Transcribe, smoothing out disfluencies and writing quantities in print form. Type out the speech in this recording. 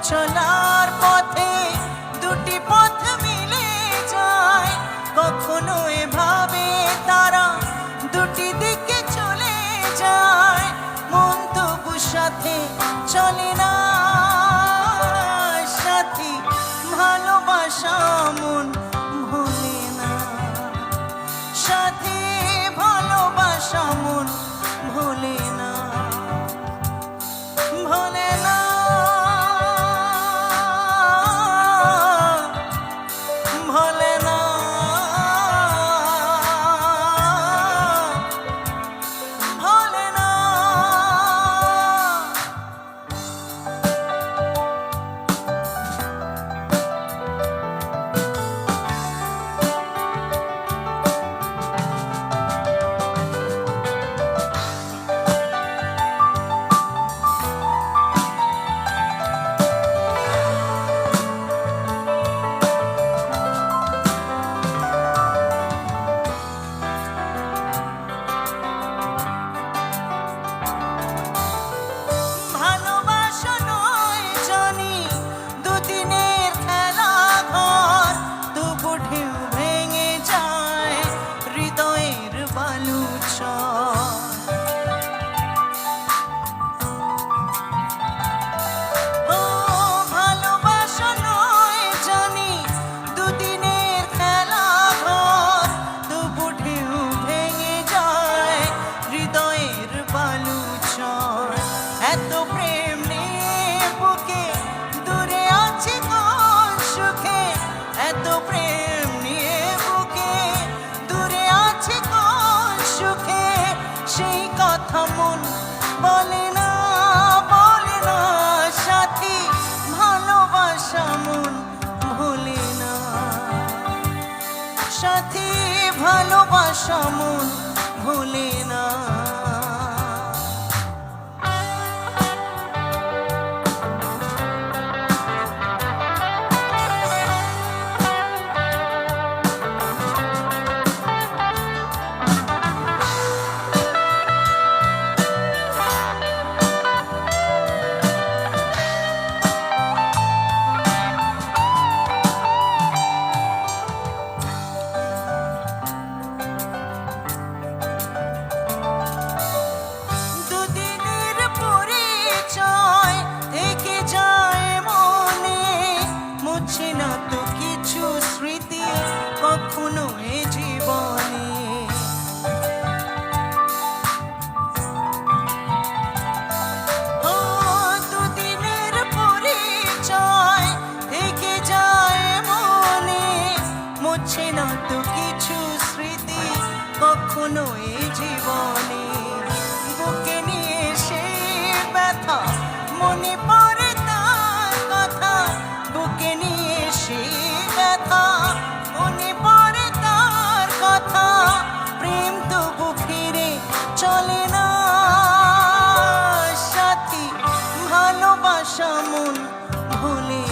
চলার পথে দুটি পথ মিলে যায়, কখনো এভাবে তারা দুটি দিকে চলে যায়, মন তবু সাথে চলে না। সাথী ভালোবাসা মন ভোলে না, সাথী ভালোবাসা মন ভোলে না, ভোলে না, ভোলে না, ভোলে না। ভালোবাসা নয় জানি দুদিনের খেলা ঘর, তবু ঢেউ ভেঙে যায় হৃদয়ের বালুচর। ও ভালোবাসা নয় জানি দুদিনের খেলা ঘর, তবু ঢেউ ভেঙে যায় হৃদয়ের বালুচর। এত প্রেম নিয়ে বুকে দূরে আছি কোন সুখে, এত প্রেম নিয়ে বুকে দূরে আছি কোন সুখে, সেই কথা মন বলে না, বলে না। সাথী ভালোবাসা মন ভোলে না, সাথী ভালোবাসা মন ভোলে না। দুদিনের পরিচয় থেকে যায় মনে, মুছে না তো কিছু স্মৃতি কখনো এ জীবনে। ও দুদিনের পরিচয় থেকে যায় মনে, মুছে না তো কিছু স্মৃতি কখনো এ জীবনে। বুকে নিয়ে সেই ব্যথা মনে পড়ে তার কথা, বুকে নিয়ে সেই ব্যথা মনে পড়ে তার কথা, প্রেম তবু ফিরে চলে না। সাথী ভালোবাসা মন ভোলে